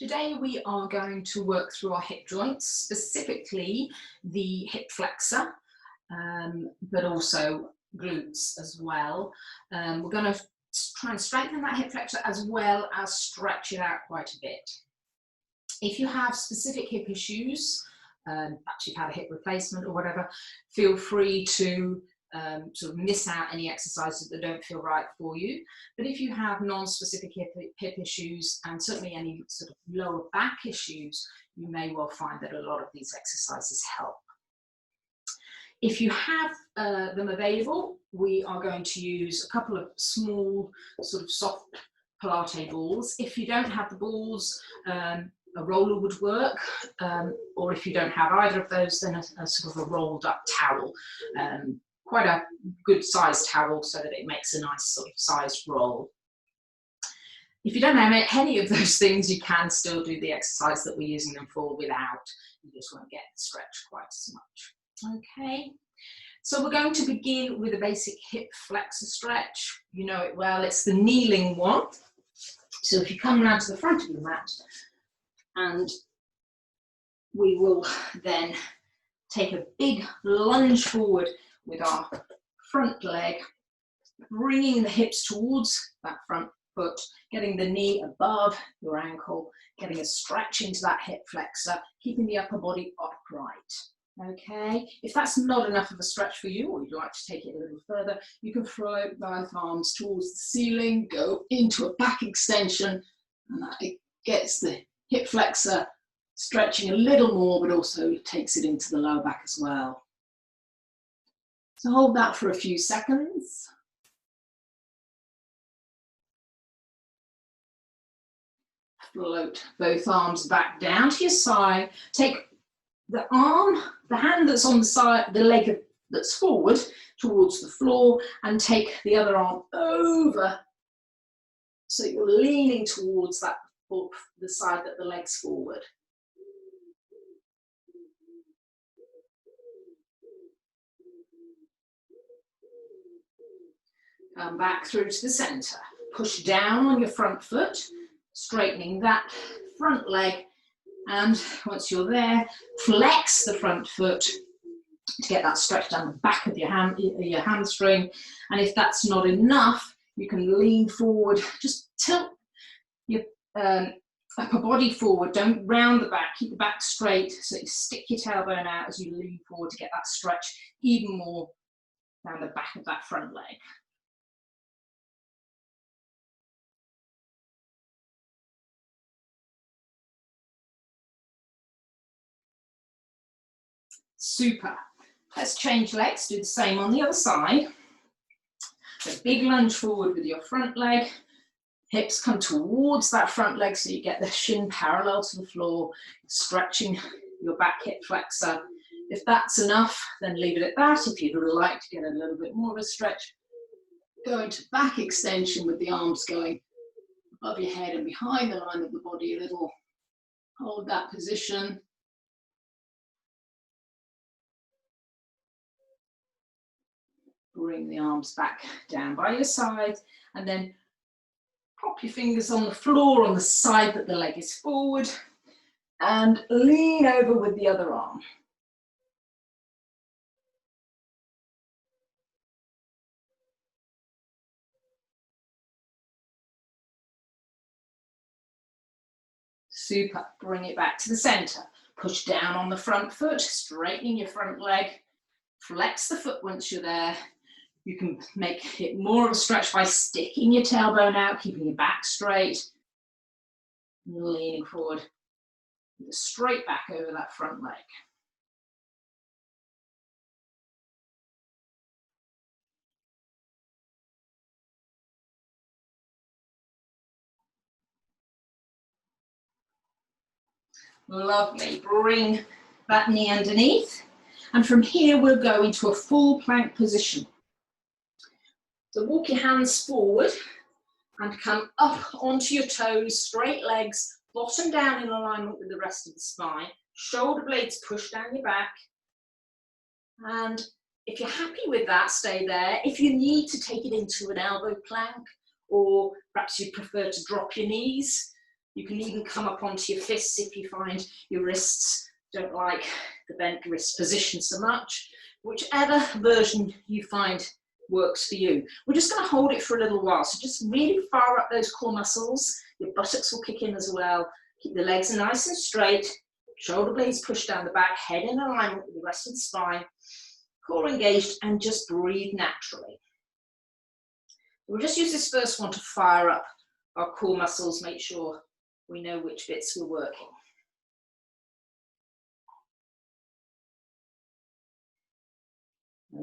Today we are going to work through our hip joints, specifically the hip flexor, but also glutes as well. We're going to try and strengthen that hip flexor as well as stretch it out quite a bit. If you have specific hip issues, perhaps you've had a hip replacement or whatever, feel free to sort of miss out any exercises that don't feel right for you. But if you have non-specific hip issues and certainly any sort of lower back issues, you may well find that a lot of these exercises help. If you have them available, we are going to use a couple of small sort of soft Pilates balls. If you don't have the balls, a roller would work, or if you don't have either of those, then a sort of a rolled up towel. Quite a good sized towel so that it makes a nice sort of sized roll. If you don't have any of those things, you can still do the exercise that we're using them for without. You just won't get the stretch quite as much. Okay, so we're going to begin with a basic hip flexor stretch. You know it well, it's the kneeling one. So if you come around to the front of your mat, and we will then take a big lunge forward with our front leg, bringing the hips towards that front foot, getting the knee above your ankle, getting a stretch into that hip flexor, keeping the upper body upright. Okay, if that's not enough of a stretch for you, or you'd like to take it a little further, you can float both arms towards the ceiling, go into a back extension, and that gets the hip flexor stretching a little more, but also takes it into the lower back as well. So hold that for a few seconds. Float both arms back down to your side. Take the hand that's on the side, the leg that's forward towards the floor, and take the other arm over so you're leaning towards that the side that the leg's forward. Come back through to the center. Push down on your front foot, straightening that front leg, and once you're there, flex the front foot to get that stretch down the back of your hamstring. And if that's not enough, you can lean forward, just tilt your upper body forward, don't round the back, keep the back straight, so you stick your tailbone out as you lean forward to get that stretch even more down the back of that front leg. Super. Let's change legs, do the same on the other side. So big lunge forward with your front leg. Hips come towards that front leg so you get the shin parallel to the floor, stretching your back hip flexor. If that's enough, then leave it at that. If you'd like to get a little bit more of a stretch, go into back extension with the arms going above your head and behind the line of the body a little. Hold that position. Bring the arms back down by your side, and then prop your fingers on the floor on the side that the leg is forward, and lean over with the other arm. Super. Bring it back to the center. Push down on the front foot, straightening your front leg. Flex the foot once you're there. You can make it more of a stretch by sticking your tailbone out, keeping your back straight, and leaning forward with a straight back over that front leg. Lovely. Bring that knee underneath, and from here we'll go into a full plank position. So walk your hands forward and come up onto your toes, straight legs, bottom down in alignment with the rest of the spine. Shoulder blades push down your back. And if you're happy with that, stay there. If you need to take it into an elbow plank, or perhaps you prefer to drop your knees, You can even come up onto your fists if you find your wrists don't like the bent wrist position so much. Whichever version you find works for you. We're just going to hold it for a little while. So just really fire up those core muscles. Your buttocks will kick in as well. Keep the legs nice and straight. Shoulder blades pushed down the back. Head in alignment with the rest of the spine. Core engaged, and just breathe naturally. We'll just use this first one to fire up our core muscles. Make sure we know which bits we're working.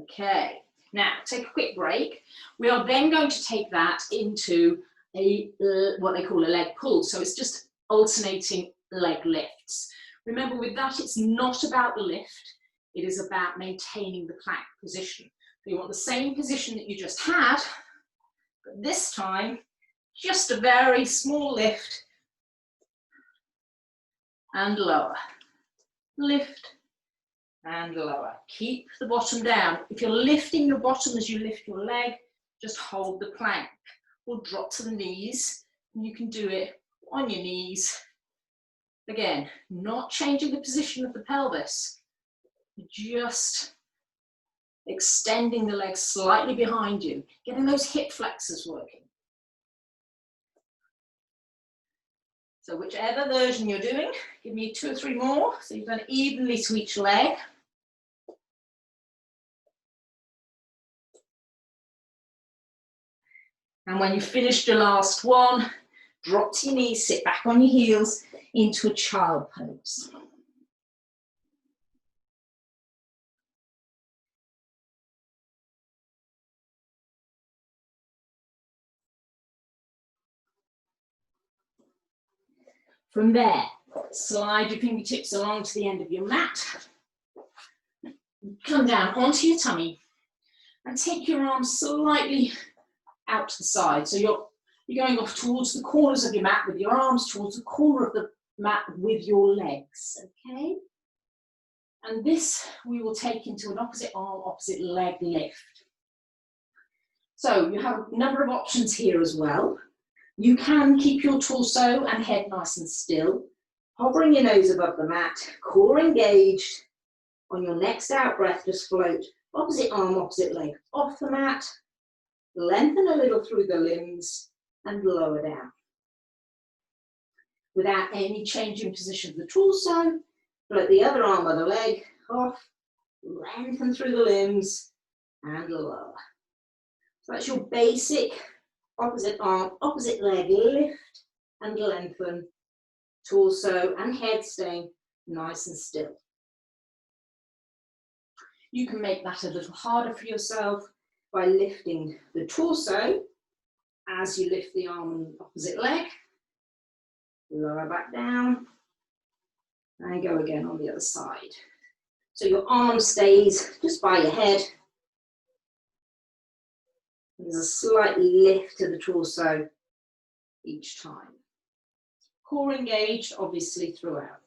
Okay, now take a quick break. We are then going to take that into what they call a leg pull. So it's just alternating leg lifts. Remember, with that, it's not about the lift. It is about maintaining the plank position. So you want the same position that you just had, but this time, just a very small lift and lower. Lift and lower. Keep the bottom down. If you're lifting your bottom as you lift your leg, just hold the plank. Or drop to the knees, and you can do it on your knees. Again, not changing the position of the pelvis, just extending the legs slightly behind you, getting those hip flexors working. So whichever version you're doing, give me 2 or 3 more, so you've done evenly to each leg. And when you've finished your last one, drop to your knees, sit back on your heels into a child pose. From there, slide your fingertips along to the end of your mat. Come down onto your tummy and take your arms slightly out to the side. So you're going off towards the corners of your mat with your arms towards the corner of the mat with your legs, okay? And this we will take into an opposite arm, opposite leg lift. So you have a number of options here as well. You can keep your torso and head nice and still, hovering your nose above the mat, core engaged. On your next out breath, just float opposite arm, opposite leg off the mat, lengthen a little through the limbs and lower down. Without any change in position of the torso, float the other arm or the leg off, lengthen through the limbs and lower. So that's your basic opposite arm, opposite leg lift and lengthen, torso and head staying nice and still. You can make that a little harder for yourself by lifting the torso as you lift the arm and opposite leg, lower back down, and go again on the other side. So your arm stays just by your head. There's a slight lift to the torso each time. Core engaged, obviously, throughout.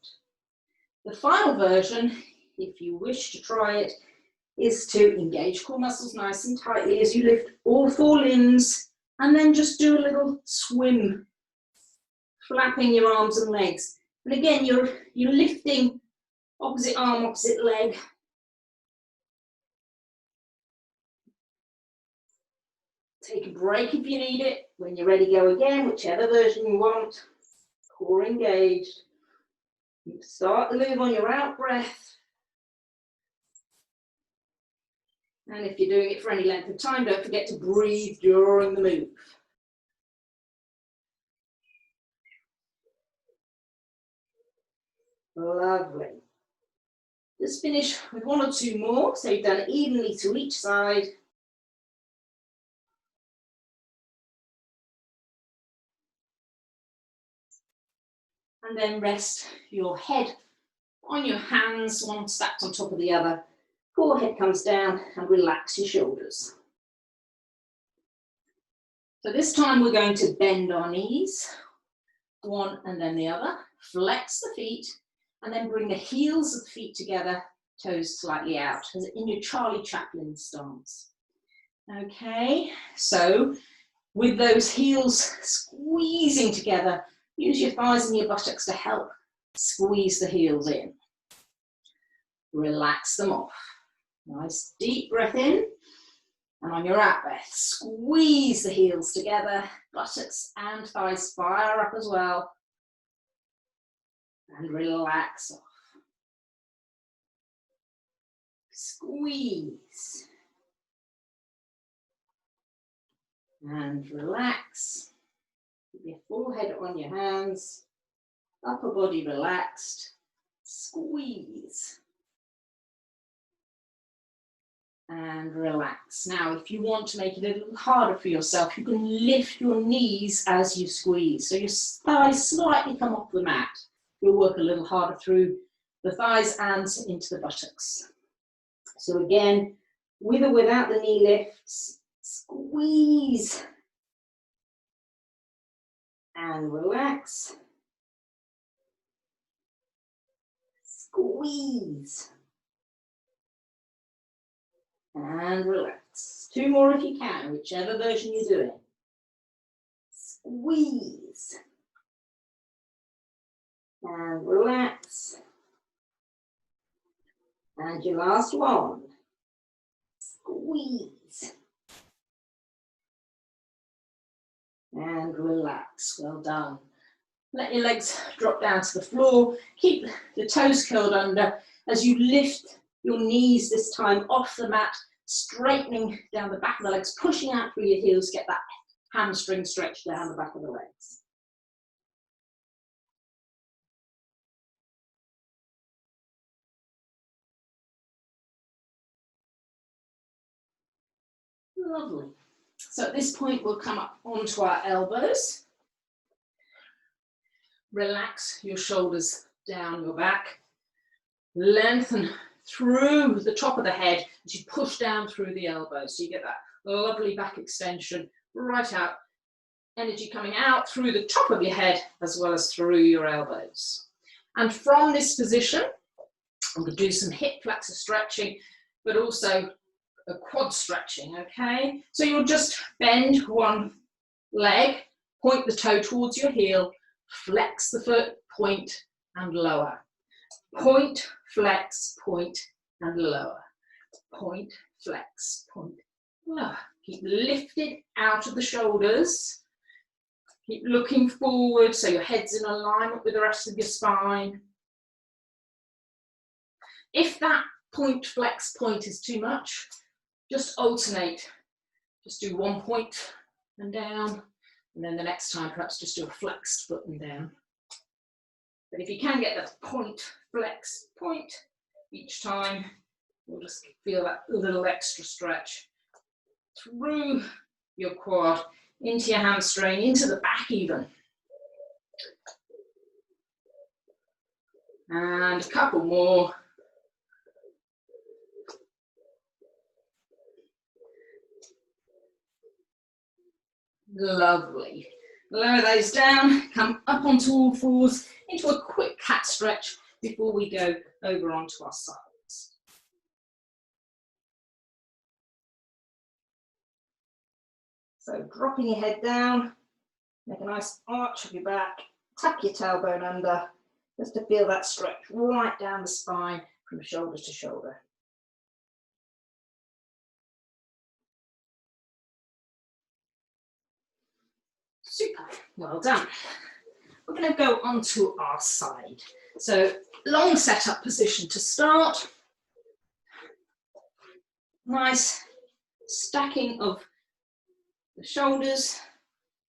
The final version, if you wish to try it, is to engage core muscles nice and tightly as you lift all 4 limbs and then just do a little swim, flapping your arms and legs. And again, you're lifting opposite arm, opposite leg. Take a break if you need it. When you're ready, go again, whichever version you want. Core engaged. Start the move on your out breath. And if you're doing it for any length of time, don't forget to breathe during the move. Lovely. Just finish with 1 or 2 more, so you've done it evenly to each side. And then rest your head on your hands, one stacked on top of the other. Forehead comes down and relax your shoulders. So this time we're going to bend our knees, one and then the other. Flex the feet and then bring the heels of the feet together, toes slightly out, as in your Charlie Chaplin stance. Okay, so with those heels squeezing together, Use your thighs and your buttocks to help squeeze the heels in. Relax them off. Nice deep breath in. And on your out breath, squeeze the heels together. Buttocks and thighs fire up as well. And relax off. Squeeze. And relax. Keep your forehead on your hands. Upper body relaxed. Squeeze. And relax. Now, if you want to make it a little harder for yourself, you can lift your knees as you squeeze. So your thighs slightly come off the mat. You'll work a little harder through the thighs and into the buttocks. So again, with or without the knee lifts, squeeze. And relax. Squeeze. And relax. 2 more if you can, whichever version you're doing. Squeeze. And relax. And your last one. Squeeze. And relax. Well done. Let your legs drop down to the floor. Keep the toes curled under as you lift your knees this time off the mat, straightening down the back of the legs, pushing out through your heels, get that hamstring stretch down the back of the legs. Lovely. So at this point, we'll come up onto our elbows. Relax your shoulders down your back. Lengthen through the top of the head as you push down through the elbows. So you get that lovely back extension right out. Energy coming out through the top of your head as well as through your elbows. And from this position, I'm going to do some hip flexor stretching, but also a quad stretching, okay? So you'll just bend one leg, point the toe towards your heel, flex the foot, point and lower. Point, flex, point and lower. Point, flex, point, lower. Keep lifted out of the shoulders. Keep looking forward so your head's in alignment with the rest of your spine. If that point, flex, point is too much, just alternate. Just do one point and down, and then the next time perhaps just do a flexed foot and down. But if you can get that point, flex, point each time, you'll just feel that little extra stretch through your quad, into your hamstring, into the back even. And a couple more. Lovely. Lower those down, come up onto all fours, into a quick cat stretch before we go over onto our sides. So dropping your head down, make a nice arch of your back, tuck your tailbone under, just to feel that stretch right down the spine from shoulder to shoulder. Super, well done. We're going to go onto our side. So long setup position to start. Nice stacking of the shoulders,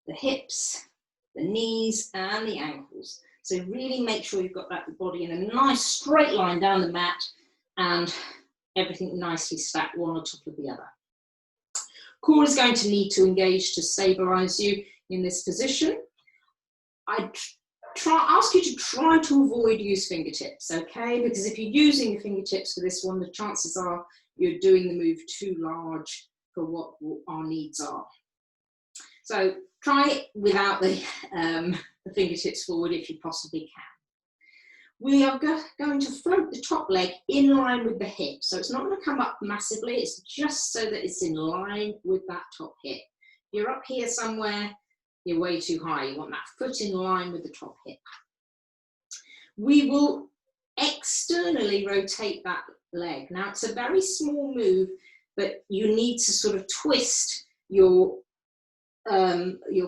the hips, the knees and the ankles. So really make sure you've got that body in a nice straight line down the mat and everything nicely stacked one on top of the other. Core is going to need to engage to stabilize you in this position. I ask you to try to avoid use fingertips, okay? Because if you're using your fingertips for this one, the chances are you're doing the move too large for what our needs are. So try it without the fingertips forward if you possibly can. We are going to float the top leg in line with the hip. So it's not going to come up massively, it's just so that it's in line with that top hip. You're up here somewhere, you're way too high. You want that foot in line with the top hip. We will externally rotate that leg. Now, it's a very small move, but you need to sort of twist your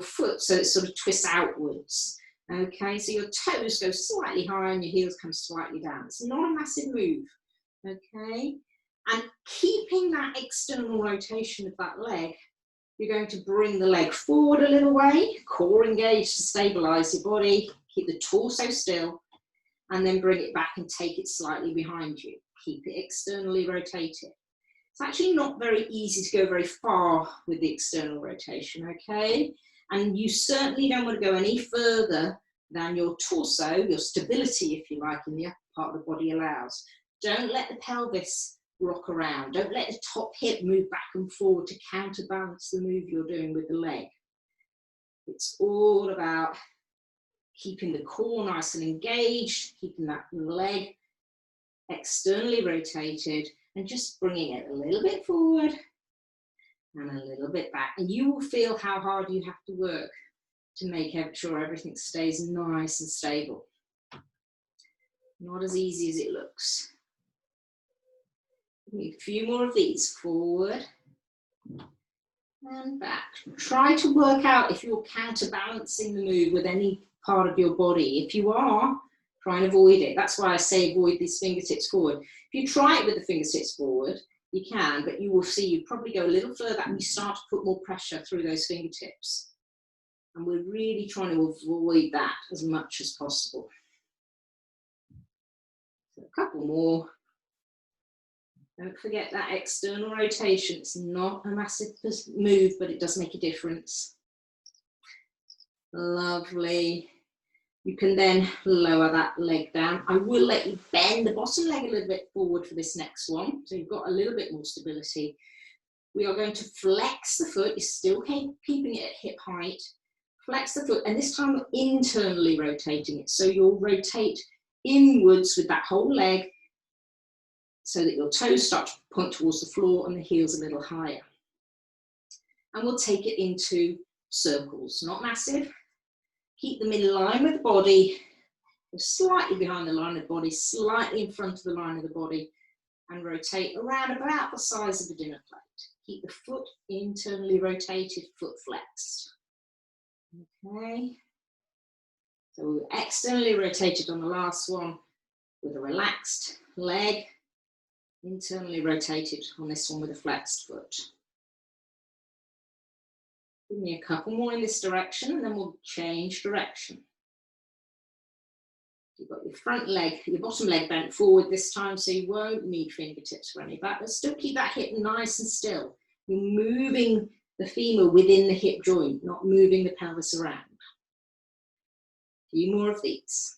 foot so it sort of twists outwards. Okay, so your toes go slightly higher and your heels come slightly down. It's not a massive move. Okay, and keeping that external rotation of that leg, you're going to bring the leg forward a little way, core engaged to stabilize your body, keep the torso still, and then bring it back and take it slightly behind you. Keep it externally rotated. It's actually not very easy to go very far with the external rotation, okay? And you certainly don't want to go any further than your torso, your stability, if you like, in the upper part of the body allows. Don't let the pelvis rock around. Don't let the top hip move back and forward to counterbalance the move you're doing with the leg. It's all about keeping the core nice and engaged, keeping that leg externally rotated, and just bringing it a little bit forward and a little bit back. And you will feel how hard you have to work to make sure everything stays nice and stable. Not as easy as it looks. Need a few more of these. Forward and back. Try to work out if you're counterbalancing the move with any part of your body. If you are, try and avoid it. That's why I say avoid these fingertips forward. If you try it with the fingertips forward, you can, but you will see you probably go a little further and you start to put more pressure through those fingertips. And we're really trying to avoid that as much as possible. So a couple more. Don't forget that external rotation. It's not a massive move, but it does make a difference. Lovely. You can then lower that leg down. I will let you bend the bottom leg a little bit forward for this next one. So you've got a little bit more stability. We are going to flex the foot. You're still keeping it at hip height. Flex the foot, and this time internally rotating it. So you'll rotate inwards with that whole leg so that your toes start to point towards the floor and the heels a little higher. And we'll take it into circles, not massive. Keep them in line with the body, slightly behind the line of the body, slightly in front of the line of the body, and rotate around about the size of a dinner plate. Keep the foot internally rotated, foot flexed. Okay. So we're externally rotated on the last one with a relaxed leg, internally rotated on this one with a flexed foot. Give me a couple more in this direction and then we'll change direction. You've got your front leg, your bottom leg bent forward this time, so you won't need fingertips for any back, but still keep that hip nice and still. You're moving the femur within the hip joint, not moving the pelvis around. A few more of these.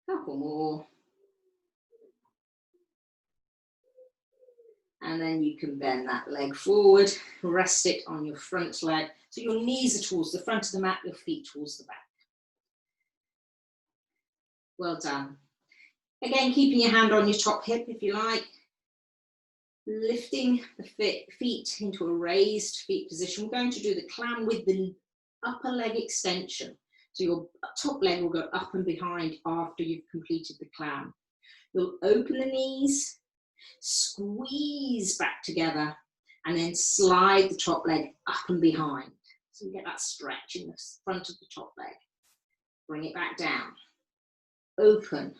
Couple more. And then you can bend that leg forward, rest it on your front leg. So your knees are towards the front of the mat, your feet towards the back. Well done. Again, keeping your hand on your top hip if you like. Lifting the feet into a raised feet position. We're going to do the clam with the upper leg extension. So your top leg will go up and behind after you've completed the clam. You'll open the knees, squeeze back together, and then slide the top leg up and behind. So you get that stretch in the front of the top leg. Bring it back down. Open,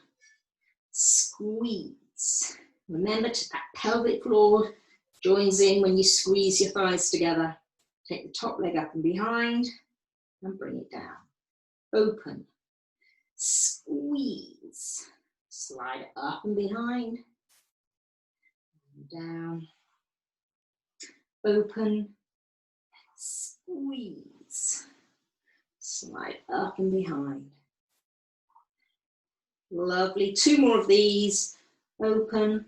squeeze. Remember that pelvic floor joins in when you squeeze your thighs together. Take the top leg up and behind and bring it down. Open, squeeze, slide it up and behind, and down, open, squeeze, slide up and behind. Lovely. Two more of these. Open,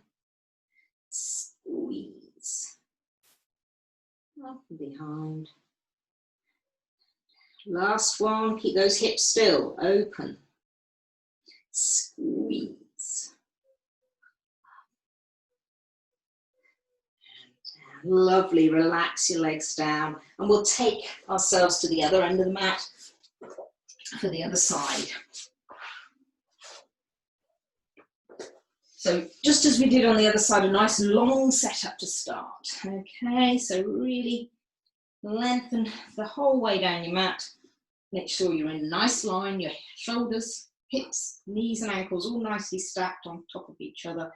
squeeze, up and behind. Last one, keep those hips still. Open, squeeze, Lovely, relax your legs down, and we'll take ourselves to the other end of the mat for the other side. So just as we did on the other side, a nice long setup to start. Okay, so really lengthen the whole way down your mat. Make sure you're in a nice line, your shoulders, hips, knees and ankles all nicely stacked on top of each other.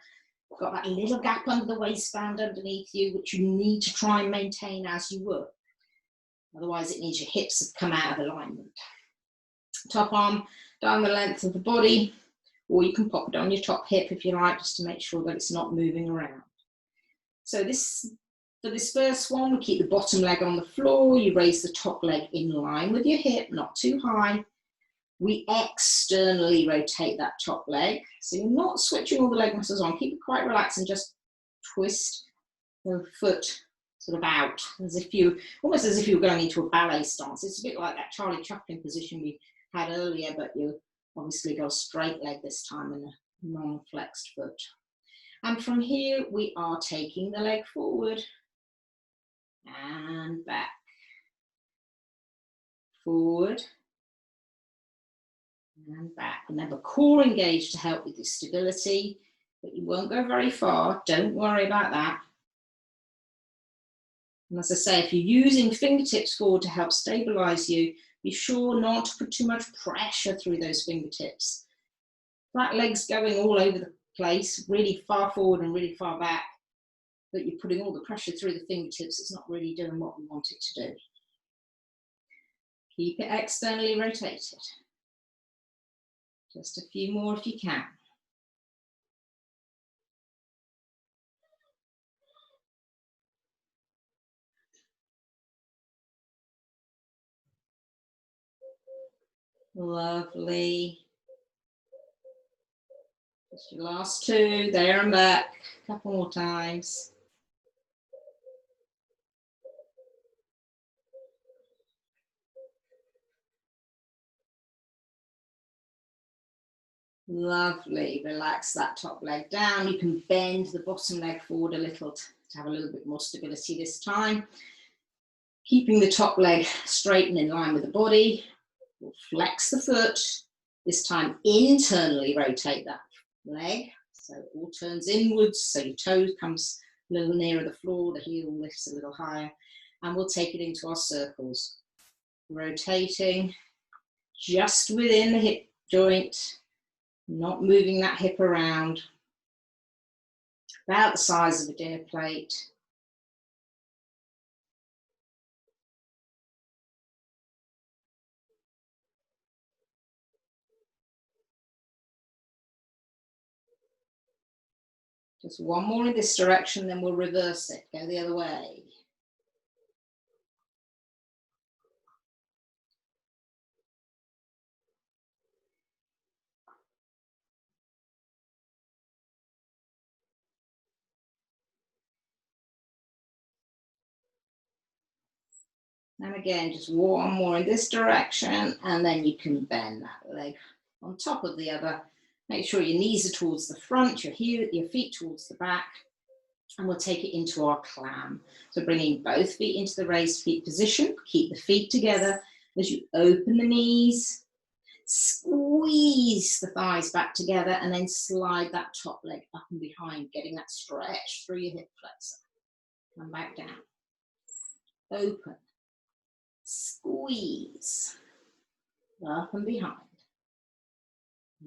Got that little gap under the waistband underneath you, which you need to try and maintain as you work. Otherwise it means your hips have come out of alignment. Top arm down the length of the body, or you can pop it on your top hip if you like, just to make sure that it's not moving around. So for this first one, we keep the bottom leg on the floor, you raise the top leg in line with your hip, not too high. We externally rotate that top leg, so you're not switching all the leg muscles on, keep it quite relaxed and just twist the foot sort of out, as if you, almost as if you were going into a ballet stance. It's a bit like that Charlie Chaplin position we had earlier, but you obviously go straight leg this time and a non-flexed foot. And from here, we are taking the leg forward and back, forward and back. Remember, core engaged to help with the stability, but you won't go very far. Don't worry about that. And as I say, if you're using fingertips forward to help stabilize you, be sure not to put too much pressure through those fingertips. That leg's going all over the place, really far forward and really far back, but you're putting all the pressure through the fingertips. It's not really doing what we want it to do. Keep it externally rotated. Just a few more if you can. Lovely. Just your last two, there and back. A couple more times. Lovely, relax that top leg down. You can bend the bottom leg forward a little to have a little bit more stability this time. Keeping the top leg straight and in line with the body. We'll flex the foot. This time internally rotate that leg. So it all turns inwards, so your toe comes a little nearer the floor, the heel lifts a little higher, and we'll take it into our circles. Rotating just within the hip joint. Not moving that hip around, about the size of a dinner plate. Just one more in this direction, then we'll reverse it, go the other way. And again, just one more in this direction, and then you can bend that leg on top of the other. Make sure your knees are towards the front, your feet towards the back, and we'll take it into our clam. So bringing both feet into the raised feet position, keep the feet together as you open the knees, squeeze the thighs back together, and then slide that top leg up and behind, getting that stretch through your hip flexor. Come back down, open. Squeeze, up and behind,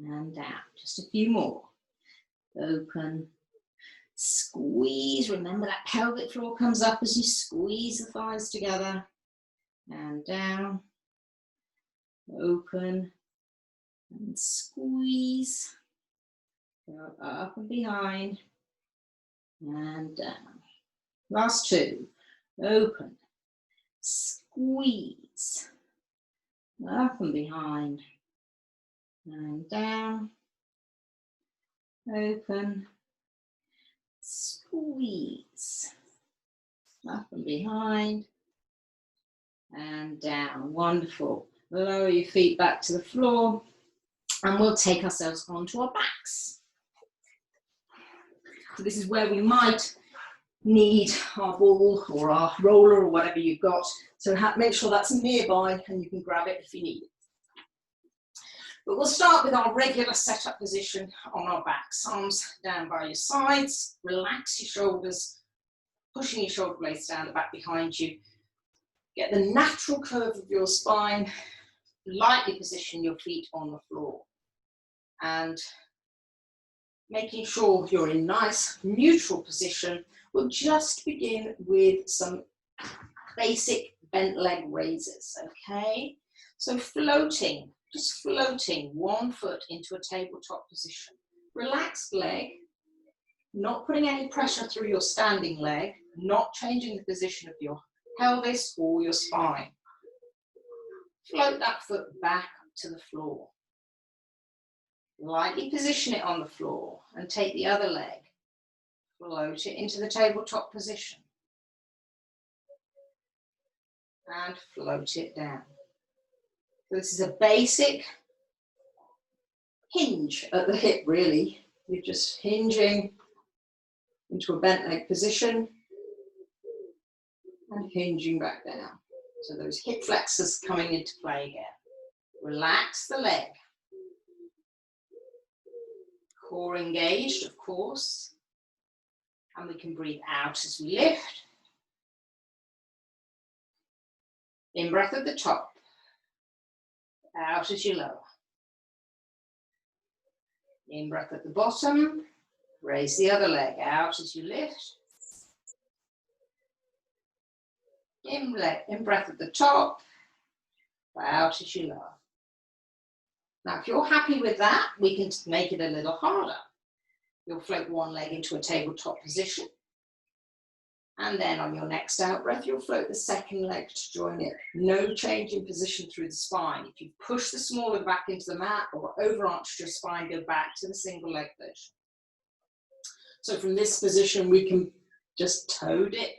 and down. Just a few more. Open, squeeze. Remember that pelvic floor comes up as you squeeze the thighs together, and down. Open, and squeeze. Go up and behind, and down. Last two. Open, squeeze, up and behind, and down, open, squeeze, up and behind, and down. Wonderful. Lower your feet back to the floor, and we'll take ourselves onto our backs. So this is where we might need our ball or our roller or whatever you've got. So make sure that's nearby and you can grab it if you need it. But we'll start with our regular setup position on our backs. Arms down by your sides, relax your shoulders, pushing your shoulder blades down the back behind you. Get the natural curve of your spine, lightly position your feet on the floor. And making sure you're in nice neutral position, we'll just begin with some basic bent leg raises, okay? So floating, just floating one foot into a tabletop position. Relaxed leg, not putting any pressure through your standing leg, not changing the position of your pelvis or your spine. Float that foot back to the floor. Lightly position it on the floor and take the other leg. Float it into the tabletop position. And float it down. So this is a basic hinge at the hip, really. You're just hinging into a bent leg position and hinging back down. So those hip flexors coming into play again. Relax the leg. Core engaged, of course. And we can breathe out as we lift. In breath at the top. Out as you lower. In breath at the bottom. Raise the other leg out as you lift. In breath at the top. Out as you lower. Now, if you're happy with that, we can make it a little harder. You'll float one leg into a tabletop position. And then on your next out breath, you'll float the second leg to join it. No change in position through the spine. If you push the smaller back into the mat or overarch your spine, go back to the single leg version. So from this position, we can just toe dip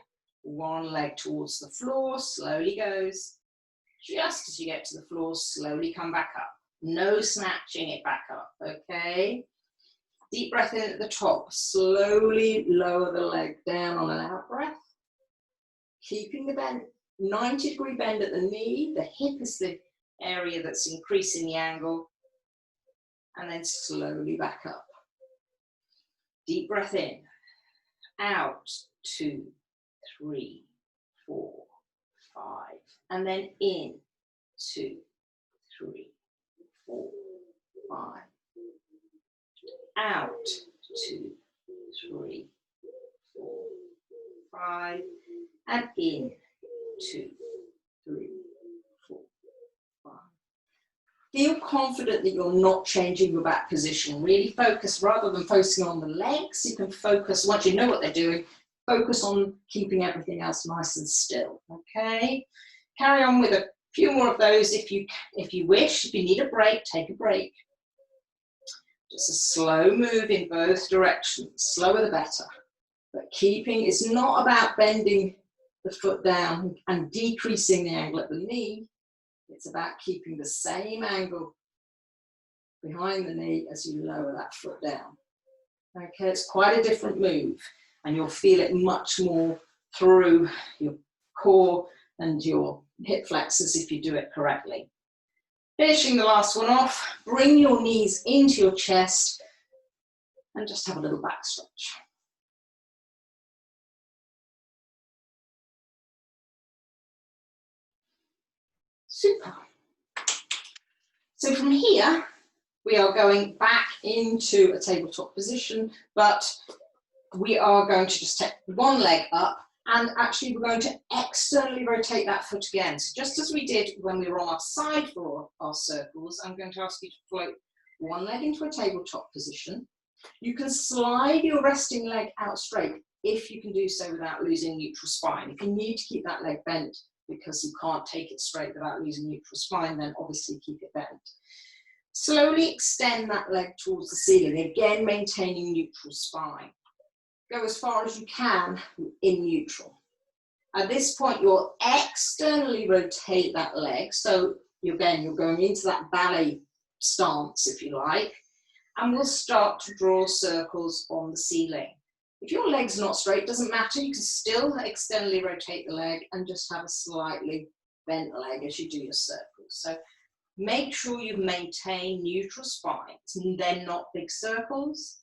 one leg towards the floor, slowly goes. Just as you get to the floor, slowly come back up. No snatching it back up, okay? Deep breath in at the top. Slowly lower the leg down on an out breath. Keeping the bend, 90-degree bend at the knee. The hip is the area that's increasing the angle. And then slowly back up. Deep breath in. Out, 2, 3, 4, 5. And then in, 2, 3, 4, 5. Out, 2, 3, 4, 5. And in, 2, 3, 4, 5. Feel confident that you're not changing your back position. Really focus, rather than focusing on the legs, you can focus, once you know what they're doing, focus on keeping everything else nice and still, okay? Carry on with a few more of those if you wish. If you need a break, take a break. Just a slow move in both directions, slower the better. But keeping, it's not about bending the foot down and decreasing the angle at the knee. It's about keeping the same angle behind the knee as you lower that foot down. Okay, it's quite a different move, and you'll feel it much more through your core and your hip flexors if you do it correctly. Finishing the last one off, bring your knees into your chest and just have a little back stretch. Super. So from here, we are going back into a tabletop position, but we are going to just take one leg up, and actually we're going to externally rotate that foot again. So just as we did when we were on our side for our circles, I'm going to ask you to float one leg into a tabletop position. You can slide your resting leg out straight if you can do so without losing neutral spine. If you need to keep that leg bent because you can't take it straight without losing neutral spine, then obviously keep it bent. Slowly extend that leg towards the ceiling, again maintaining neutral spine. Go as far as you can in neutral. At this point, you'll externally rotate that leg. So again, you're going into that ballet stance, if you like, and we'll start to draw circles on the ceiling. If your leg's not straight, doesn't matter, you can still externally rotate the leg and just have a slightly bent leg as you do your circles. So make sure you maintain neutral spines, and then not big circles.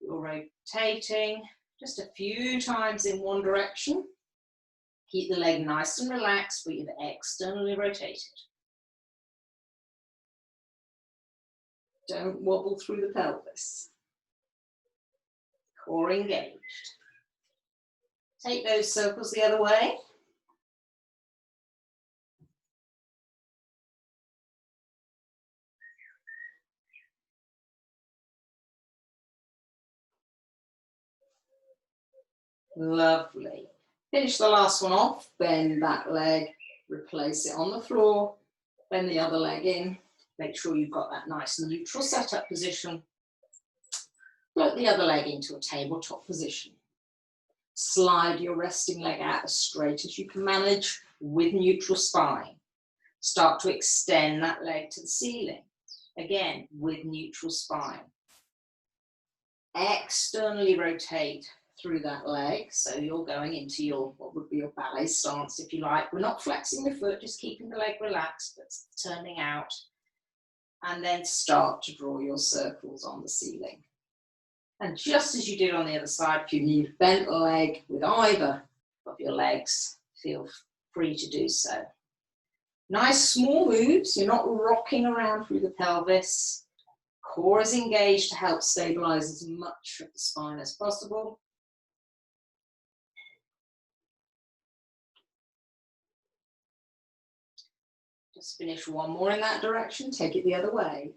You're rotating just a few times in one direction. Keep the leg nice and relaxed, but you've externally rotated. Don't wobble through the pelvis. Core engaged. Take those circles the other way. Lovely. Finish the last one off, bend that leg, replace it on the floor, bend the other leg in, make sure you've got that nice neutral setup position. Float the other leg into a tabletop position. Slide your resting leg out as straight as you can manage with neutral spine. Start to extend that leg to the ceiling, again with neutral spine. Externally rotate through that leg, so you're going into your, what would be your ballet stance if you like. We're not flexing the foot, just keeping the leg relaxed, but turning out. And then start to draw your circles on the ceiling. And just as you did on the other side, if you need a bent leg with either of your legs, feel free to do so. Nice small moves, you're not rocking around through the pelvis. Core is engaged to help stabilize as much of the spine as possible. Just finish one more in that direction, take it the other way.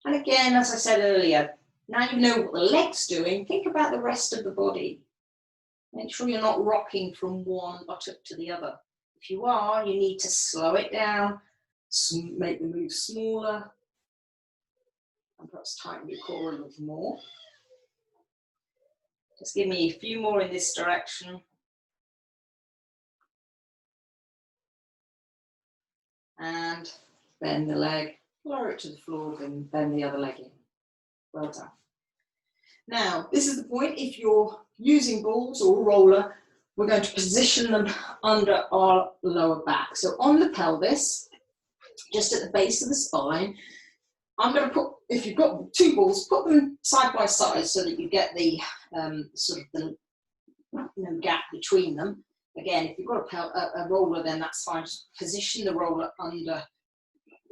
And again, as I said earlier, now you know what the leg's doing, think about the rest of the body. Make sure you're not rocking from one buttock to the other. If you are, you need to slow it down, make the move smaller, and perhaps tighten your core a little more. Just give me a few more in this direction. And bend the leg, lower it to the floor, then bend the other leg in. Well done. Now, this is the point, if you're using balls or a roller, we're going to position them under our lower back. So on the pelvis, just at the base of the spine, I'm going to put, if you've got two balls, put them side by side so that you get the sort of the gap between them. Again, if you've got a roller, then that's fine. Just position the roller under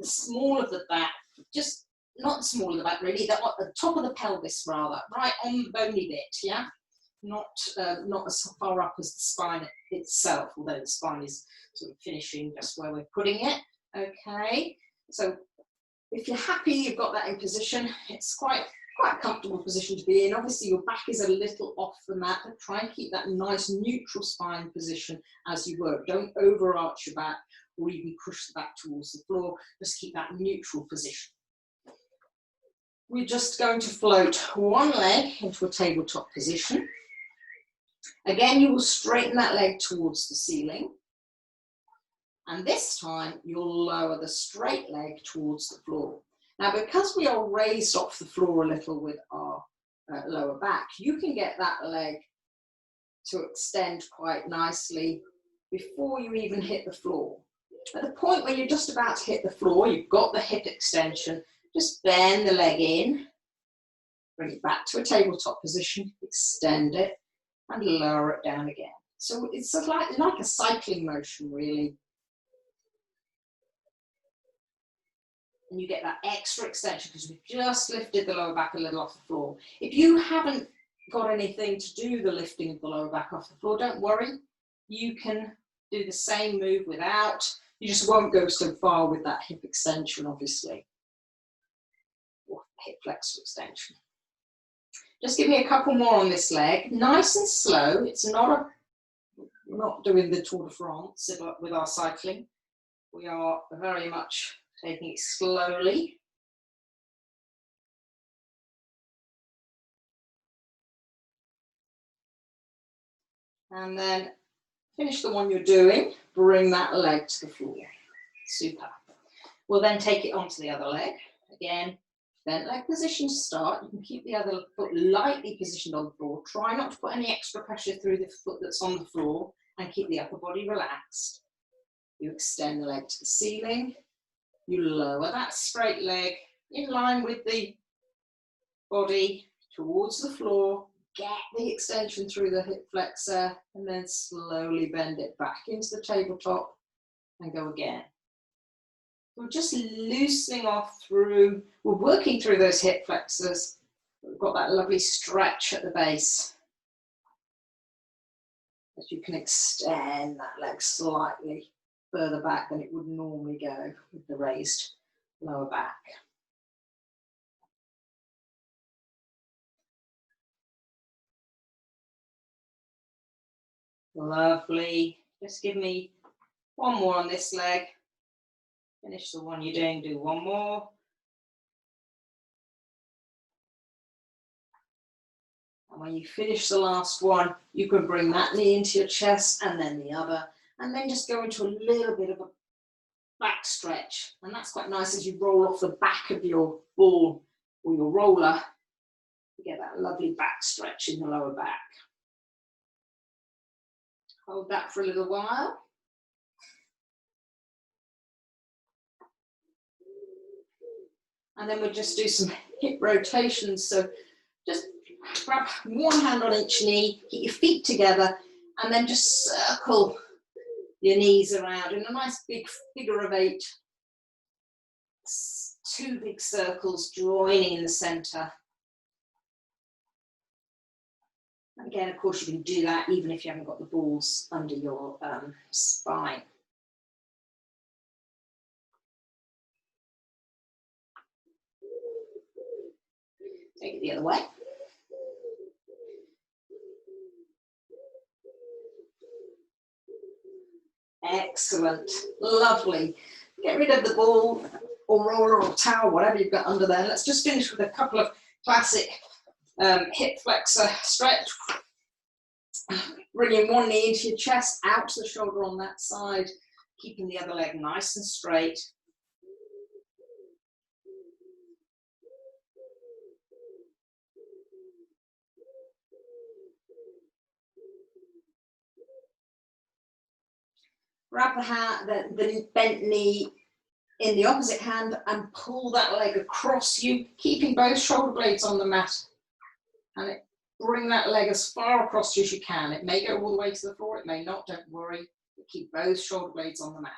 the small of the back, just not the small of the back, really, the top of the pelvis rather, right on the bony bit, yeah? Not as far up as the spine itself, although the spine is sort of finishing just where we're putting it. Okay, so if you're happy you've got that in position, it's quite a comfortable position to be in. Obviously your back is a little off the mat, but try and keep that nice neutral spine position as you work. Don't overarch your back or even push the back towards the floor. Just keep that neutral position. We're just going to float one leg into a tabletop position. Again, you will straighten that leg towards the ceiling. And this time you'll lower the straight leg towards the floor. Now, because we are raised off the floor a little with our lower back, you can get that leg to extend quite nicely before you even hit the floor. At the point where you're just about to hit the floor, you've got the hip extension, just bend the leg in, bring it back to a tabletop position, extend it, and lower it down again. So it's like a cycling motion, really. And you get that extra extension because we've just lifted the lower back a little off the floor. If you haven't got anything to do the lifting of the lower back off the floor, don't worry. You can do the same move without. You just won't go so far with that hip extension, obviously, or hip flexor extension. Just give me a couple more on this leg, nice and slow. It's not we're not doing the Tour de France with our cycling. We are very much taking it slowly. And then finish the one you're doing, bring that leg to the floor. Super. We'll then take it onto the other leg. Again, Bent leg position to start. You can keep the other foot lightly positioned on the floor. Try not to put any extra pressure through the foot that's on the floor and keep the upper body relaxed. You extend the leg to the ceiling. You lower that straight leg in line with the body towards the floor. Get the extension through the hip flexor and then slowly bend it back into the tabletop and go again. We're just loosening off through, we're working through those hip flexors. We've got that lovely stretch at the base. As you can extend that leg slightly further back than it would normally go with the raised lower back. Lovely. Just give me one more on this leg. Finish the one you're doing, do one more. And when you finish the last one, you can bring that knee into your chest and then the other, and then just go into a little bit of a back stretch. And that's quite nice as you roll off the back of your ball or your roller. You get that lovely back stretch in the lower back. Hold that for a little while. And then we'll just do some hip rotations. So just grab one hand on each knee, keep your feet together, and then just circle your knees around in a nice big figure of 8. 2 big circles joining in the center. And again, of course, you can do that even if you haven't got the balls under your spine. Take it the other way. Excellent, lovely. Get rid of the ball or roller or towel, whatever you've got under there. Let's just finish with a couple of classic hip flexor stretch. Bringing one knee into your chest, out to the shoulder on that side, keeping the other leg nice and straight. Grab the bent knee in the opposite hand and pull that leg across you, keeping both shoulder blades on the mat. And bring that leg as far across you as you can. It may go all the way to the floor, it may not, don't worry. But keep both shoulder blades on the mat.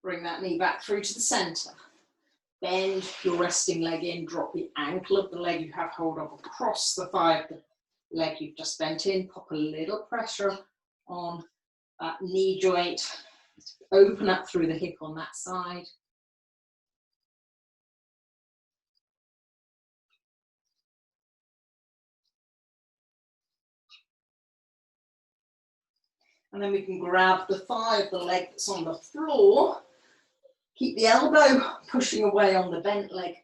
Bring that knee back through to the center. Bend your resting leg in, drop the ankle of the leg you have hold of across the thigh of the leg you've just bent in. Pop a little pressure on that knee joint. Open up through the hip on that side. And then we can grab the thigh of the leg that's on the floor. Keep the elbow pushing away on the bent leg.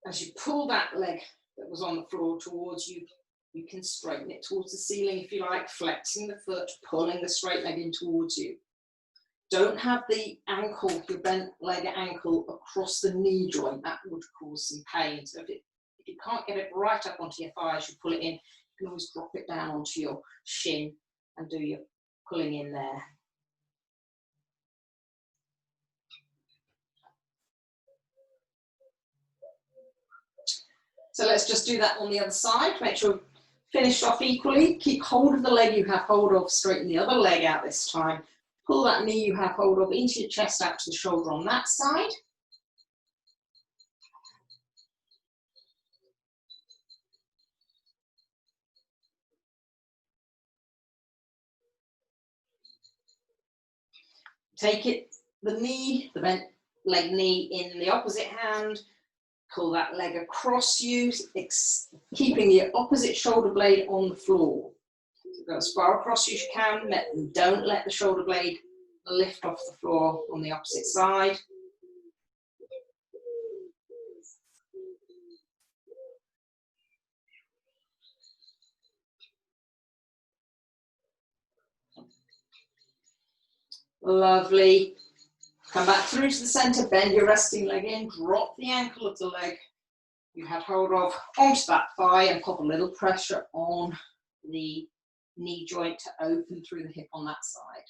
As you pull that leg that was on the floor towards you, you can straighten it towards the ceiling if you like, flexing the foot, pulling the straight leg in towards you. Don't have the ankle, your bent leg ankle across the knee joint. That would cause some pain. So if you can't get it right up onto your thigh as you pull it in, you can always drop it down onto your shin and do your pulling in there. So let's just do that on the other side. Make sure we've finished off equally. Keep hold of the leg you have hold of, straighten the other leg out this time. Pull that knee you have hold of into your chest, out to the shoulder on that side. Take it, the knee, the bent leg knee in the opposite hand. Pull that leg across you, keeping the opposite shoulder blade on the floor. So go as far across you as you can. Don't let the shoulder blade lift off the floor on the opposite side. Lovely. Come back through to the centre, bend your resting leg in, drop the ankle of the leg you had hold of onto that thigh and put a little pressure on the knee joint to open through the hip on that side.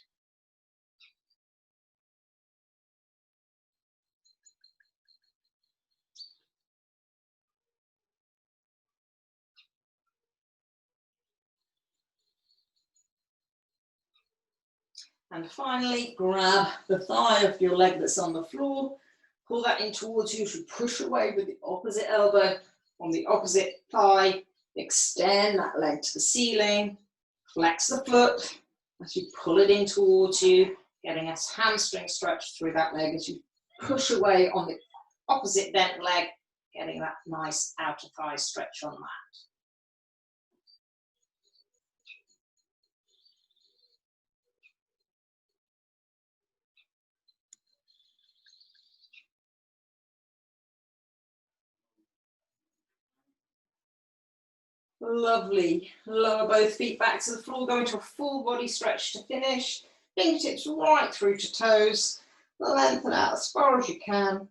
And finally, grab the thigh of your leg that's on the floor, pull that in towards you as you push away with the opposite elbow on the opposite thigh, extend that leg to the ceiling, flex the foot as you pull it in towards you, getting a hamstring stretch through that leg as you push away on the opposite bent leg, getting that nice outer thigh stretch on that. Lovely. Lower both feet back to the floor, go into a full body stretch to finish. Fingertips right through to toes. Lengthen out as far as you can.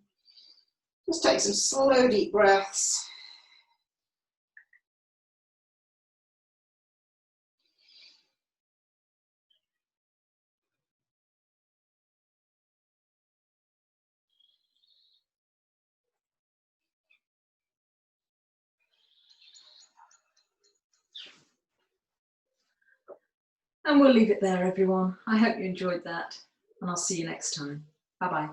Just take some slow, deep breaths. And we'll leave it there, everyone. I hope you enjoyed that, and I'll see you next time. Bye-bye.